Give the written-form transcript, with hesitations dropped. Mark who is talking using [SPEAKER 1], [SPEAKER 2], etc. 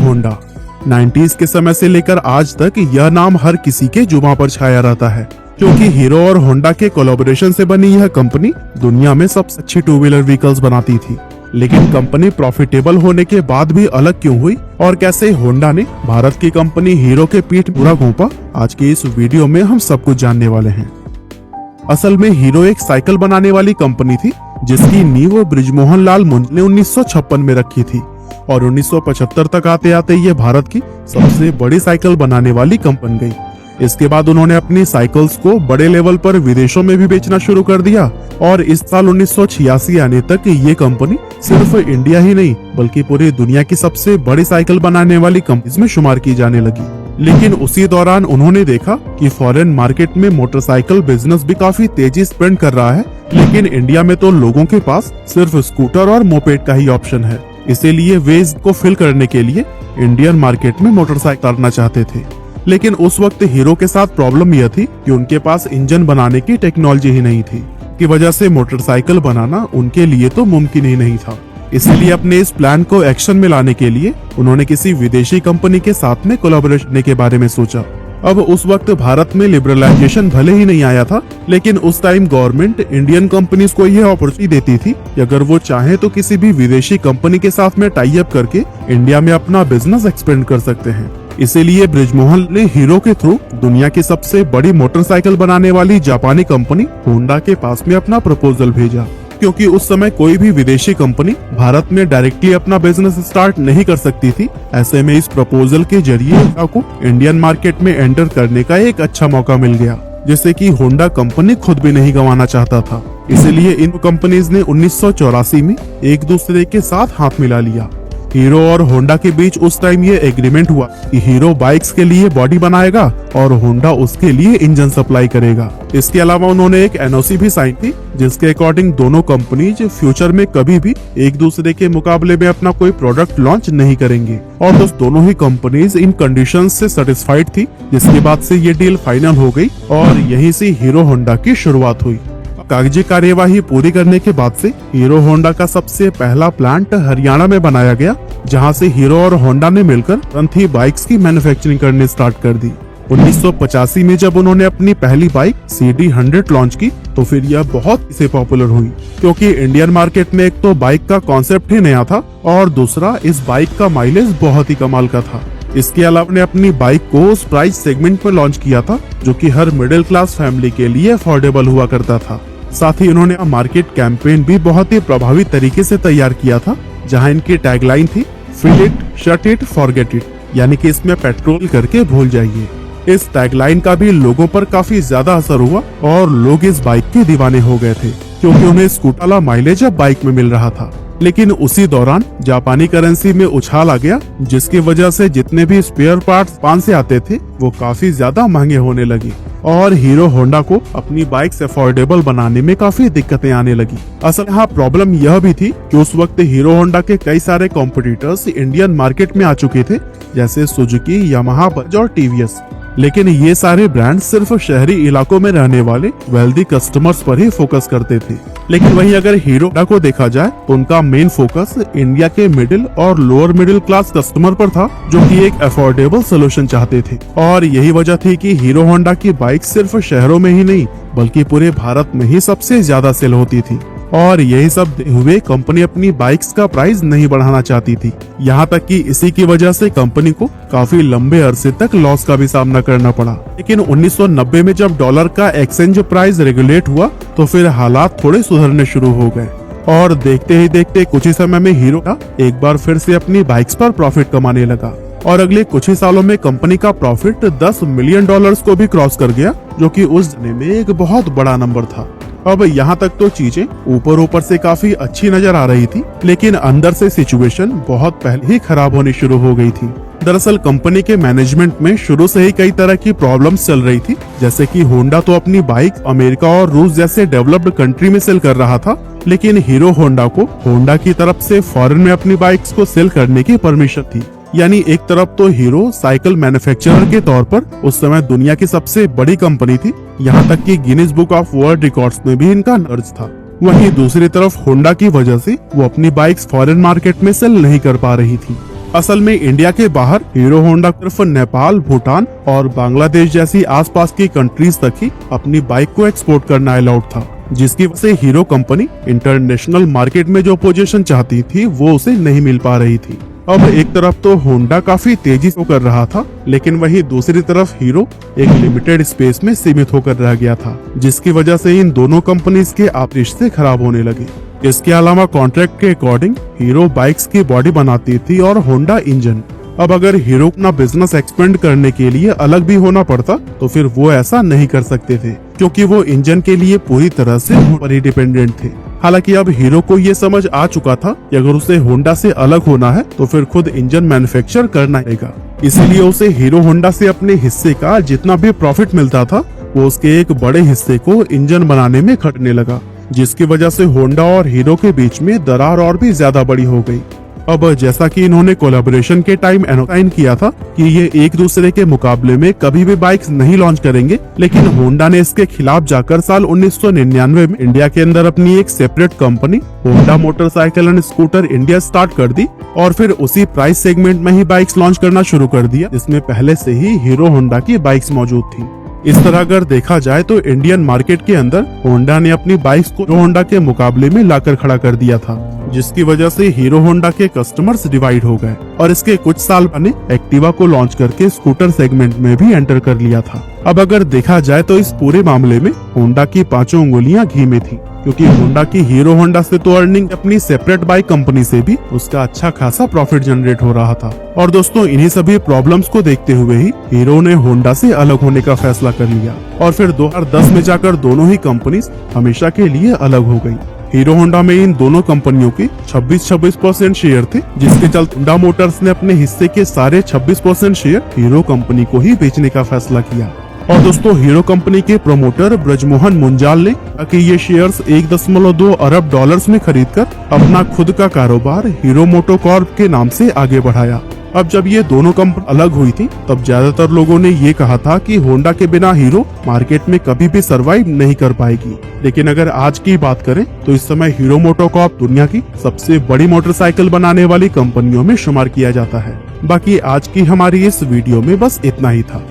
[SPEAKER 1] Honda. 90s के समय से लेकर आज तक यह नाम हर किसी के जुबान पर छाया रहता है, क्योंकि हीरो और होंडा के कोलैबोरेशन से बनी यह कंपनी दुनिया में सबसे अच्छी टू व्हीलर व्हीकल्स बनाती थी। लेकिन कंपनी प्रॉफिटेबल होने के बाद भी अलग क्यों हुई और कैसे होंडा ने भारत की कंपनी हीरो के पीठ पूरा घोंपा, आज के इस वीडियो में हम सब कुछ जानने वाले हैं। असल में हीरो एक साइकिल बनाने वाली कंपनी थी, जिसकी नींव बृजमोहन लाल मुंज ने 1956 में रखी थी और 1975 तक आते आते ये भारत की सबसे बड़ी साइकिल बनाने वाली कंपनी बन गई। इसके बाद उन्होंने अपनी साइकिल्स को बड़े लेवल पर विदेशों में भी बेचना शुरू कर दिया और इस साल 1986 आने तक ये कंपनी सिर्फ इंडिया ही नहीं बल्कि पूरी दुनिया की सबसे बड़ी साइकिल बनाने वाली कंपनीज में शुमार की जाने लगी। लेकिन उसी दौरान उन्होंने देखा कि फॉरेन मार्केट में मोटरसाइकिल बिजनेस भी काफी तेजी स्प्रिंट कर रहा है, लेकिन इंडिया में तो लोगों के पास सिर्फ स्कूटर और मोपेड का ही ऑप्शन है। इसीलिए वे इसको फिल करने के लिए इंडियन मार्केट में मोटरसाइकिल उतारना चाहते थे। लेकिन उस वक्त हीरो के साथ प्रॉब्लम यह थी कि उनके पास इंजन बनाने की टेक्नोलॉजी ही नहीं थी, की वजह से मोटरसाइकिल बनाना उनके लिए तो मुमकिन ही नहीं था। इसलिए अपने इस प्लान को एक्शन में लाने के लिए उन्होंने किसी विदेशी कंपनी के साथ में कोलैबोरेशन करने के बारे में सोचा। अब उस वक्त भारत में लिबरलाइजेशन भले ही नहीं आया था, लेकिन उस टाइम गवर्नमेंट इंडियन कंपनीज को यह अपॉर्चुनिटी देती थी कि अगर वो चाहे तो किसी भी विदेशी कंपनी के साथ में टाई अप करके इंडिया में अपना बिजनेस एक्सपेंड कर सकते हैं। इसीलिए बृजमोहन ने हीरो के थ्रू दुनिया की सबसे बड़ी मोटरसाइकिल बनाने वाली जापानी कंपनी होंडा के पास में अपना प्रपोजल भेजा, क्योंकि उस समय कोई भी विदेशी कंपनी भारत में डायरेक्टली अपना बिजनेस स्टार्ट नहीं कर सकती थी। ऐसे में इस प्रपोजल के जरिए होंडा को इंडियन मार्केट में एंटर करने का एक अच्छा मौका मिल गया, जिसे कि होंडा कंपनी खुद भी नहीं गंवाना चाहता था। इसलिए इन कंपनीज ने 1984 में एक दूसरे के साथ हाथ मिला लिया। हीरो और होंडा के बीच उस टाइम ये एग्रीमेंट हुआ कि हीरो बाइक्स के लिए बॉडी बनाएगा और होंडा उसके लिए इंजन सप्लाई करेगा। इसके अलावा उन्होंने एक एनओसी भी साइन की, जिसके अकॉर्डिंग दोनों कंपनीज फ्यूचर में कभी भी एक दूसरे के मुकाबले में अपना कोई प्रोडक्ट लॉन्च नहीं करेंगे। और दोनों ही कंपनीज इन कंडीशंस से सेटिस्फाइड थी, जिसके बाद से ये डील फाइनल हो गई और यहीं से हीरो होंडा की शुरुआत हुई। कागजी कार्यवाही पूरी करने के बाद से हीरो होंडा का सबसे पहला प्लांट हरियाणा में बनाया गया, जहां से हीरो और होंडा ने मिलकर तुरंत ही बाइक्स की मैन्युफैक्चरिंग करनी स्टार्ट कर दी। 1985 में जब उन्होंने अपनी पहली बाइक CD100 लॉन्च की तो फिर यह बहुत से पॉपुलर हुई, क्योंकि इंडियन मार्केट में एक तो बाइक का कॉन्सेप्ट ही नया था और दूसरा इस बाइक का माइलेज बहुत ही कमाल का था। इसके अलावा ने अपनी बाइक को उस प्राइस सेगमेंट में लॉन्च किया था जो कि हर मिडिल क्लास फैमिली के लिए अफोर्डेबल हुआ करता था। साथ ही उन्होंने मार्केट कैंपेन भी बहुत ही प्रभावी तरीके से तैयार किया था, जहां इनकी टैगलाइन थी fill it, shut it, forget it, यानी कि इसमें पेट्रोल करके भूल जाइए। इस टैगलाइन का भी लोगों पर काफी ज्यादा असर हुआ और लोग इस बाइक के दीवाने हो गए थे, क्योंकि उन्हें स्कूटर वाला माइलेज अब बाइक में मिल रहा था। लेकिन उसी दौरान जापानी करेंसी में उछाल आ गया, जिसकी वजह से जितने भी स्पेयर पार्ट्स जापान से आते थे वो काफी ज्यादा महंगे होने लगे और हीरो होंडा को अपनी बाइक्स अफोर्डेबल बनाने में काफी दिक्कतें आने लगी। असल यहाँ प्रॉब्लम यह भी थी कि उस वक्त हीरो होंडा के कई सारे कॉम्पिटिटर्स इंडियन मार्केट में आ चुके थे, जैसे सुजुकी, यामाहा, बजाज और टीवीएस। लेकिन ये सारे ब्रांड सिर्फ शहरी इलाकों में रहने वाले वेल्दी कस्टमर्स पर ही फोकस करते थे। लेकिन वहीं अगर हीरो होंडा को देखा जाए तो उनका मेन फोकस इंडिया के मिडिल और लोअर मिडिल क्लास कस्टमर पर था, जो कि एक अफोर्डेबल सोल्यूशन चाहते थे। और यही वजह थी कि हीरो होंडा की बाइक सिर्फ शहरों में ही नहीं बल्कि पूरे भारत में ही सबसे ज्यादा सेल होती थी। और यही सब हुए कंपनी अपनी बाइक्स का प्राइस नहीं बढ़ाना चाहती थी, यहाँ तक कि इसी की वजह से कंपनी को काफी लंबे अरसे तक लॉस का भी सामना करना पड़ा। लेकिन 1990 में जब डॉलर का एक्सचेंज प्राइस रेगुलेट हुआ तो फिर हालात थोड़े सुधरने शुरू हो गए और देखते ही देखते कुछ ही समय में हीरो का एक बार फिर से अपनी बाइक्स पर प्रॉफिट कमाने लगा और अगले कुछ ही सालों में कंपनी का प्रॉफिट $10 मिलियन को भी क्रॉस कर गया, जो कि उस समय में एक बहुत बड़ा नंबर था। अब यहाँ तक तो चीजें ऊपर से काफी अच्छी नजर आ रही थी, लेकिन अंदर से सिचुएशन बहुत पहले ही खराब होनी शुरू हो गई थी। दरअसल कंपनी के मैनेजमेंट में शुरू से ही कई तरह की प्रॉब्लम्स चल रही थी, जैसे कि होंडा तो अपनी बाइक अमेरिका और रूस जैसे डेवलप्ड कंट्री में सेल कर रहा था, लेकिन हीरो होंडा को होंडा की तरफ से फॉरेन में अपनी बाइक्स को सेल करने की परमिशन थी। यानी एक तरफ तो हीरो साइकिल मैन्युफैक्चरर के तौर पर उस समय दुनिया की सबसे बड़ी कंपनी थी, यहाँ तक कि Guinness book of world records में भी इनका दर्ज था। वहीं दूसरी तरफ होंडा की वजह से वो अपनी बाइक्स फॉरेन मार्केट में सेल नहीं कर पा रही थी असल में इंडिया के बाहर हीरो होंडा सिर्फ नेपाल, भूटान और बांग्लादेश जैसी आसपास की कंट्रीज तक ही अपनी बाइक को एक्सपोर्ट करना अलाउड था, जिसकी वजह से हीरो कंपनी इंटरनेशनल मार्केट में जो पोजीशन चाहती थी वो उसे नहीं मिल पा रही थी। अब एक तरफ तो होंडा काफी तेजी से कर रहा था, लेकिन वहीं दूसरी तरफ हीरो एक लिमिटेड स्पेस में सीमित होकर रह गया था, जिसकी वजह से इन दोनों कंपनीज के आपसी रिश्ते खराब होने लगे। इसके अलावा कॉन्ट्रैक्ट के अकॉर्डिंग हीरो बाइक्स की बॉडी बनाती थी और होंडा इंजन। अब अगर हीरो अपना बिजनेस एक्सपेंड करने के लिए अलग भी होना पड़ता तो फिर वो ऐसा नहीं कर सकते थे, क्योंकि वो इंजन के लिए पूरी तरह से पर ही डिपेंडेंट थे। हालांकि अब हीरो को ये समझ आ चुका था कि अगर उसे होंडा से अलग होना है तो फिर खुद इंजन मैन्युफैक्चर करना पड़ेगा। इसीलिए उसे हीरो होंडा से अपने हिस्से का जितना भी प्रॉफिट मिलता था वो उसके एक बड़े हिस्से को इंजन बनाने में खटने लगा, जिसकी वजह से होंडा और हीरो के बीच में दरार और भी ज्यादा बड़ी हो गई। अब जैसा कि इन्होंने कोलैबोरेशन के टाइम साइन किया था कि ये एक दूसरे के मुकाबले में कभी भी बाइक्स नहीं लॉन्च करेंगे, लेकिन होंडा ने इसके खिलाफ जाकर साल 1999 में इंडिया के अंदर अपनी एक separate company Honda motorcycle and scooter India start कर दी और फिर उसी प्राइस सेगमेंट में ही बाइक्स लॉन्च करना शुरू कर दिया, जिसमें पहले से ही हीरो होंडा की बाइक्स मौजूद थी। इस तरह अगर देखा जाए तो इंडियन मार्केट के अंदर होंडा ने अपनी बाइक्स को हीरो होंडा के मुकाबले में लाकर खड़ा कर दिया था, जिसकी वजह से हीरो होंडा के कस्टमर्स डिवाइड हो गए और इसके कुछ साल बाद एक्टिवा को लॉन्च करके स्कूटर सेगमेंट में भी एंटर कर लिया था। अब अगर देखा जाए तो इस पूरे मामले में होंडा की पांचों उंगलियां घी में थी, क्योंकि होंडा की हीरो होंडा से तो अर्निंग अपनी सेपरेट बाइक कंपनी से भी उसका अच्छा खासा प्रॉफिट जनरेट हो रहा था। और दोस्तों इन्हीं सभी प्रॉब्लम्स को देखते हुए ही हीरो ने होंडा से अलग होने का फैसला कर लिया और फिर 2010 में जाकर दोनों ही कंपनीज हमेशा के लिए अलग हो गयी। हीरो होंडा में इन दोनों कंपनियों के 26% शेयर थे, जिसके चलते होंडा मोटर्स ने अपने हिस्से के सारे 26% शेयर हीरो कंपनी को ही बेचने का फैसला किया। और दोस्तों हीरो कंपनी के प्रमोटर ब्रजमोहन मुंजाल ने कि ये शेयर्स 1.2 अरब डॉलर्स में खरीदकर अपना खुद का कारोबार हीरो मोटोकॉर्प के नाम से आगे बढ़ाया। अब जब ये दोनों कंपनी अलग हुई थी तब ज्यादातर लोगों ने ये कहा था कि होंडा के बिना हीरो मार्केट में कभी भी सरवाइव नहीं कर पाएगी, लेकिन अगर आज की बात करें तो इस समय हीरो मोटोकॉर्प दुनिया की सबसे बड़ी मोटरसाइकिल बनाने वाली कंपनियों में शुमार किया जाता है। बाकी आज की हमारी इस वीडियो में बस इतना ही था।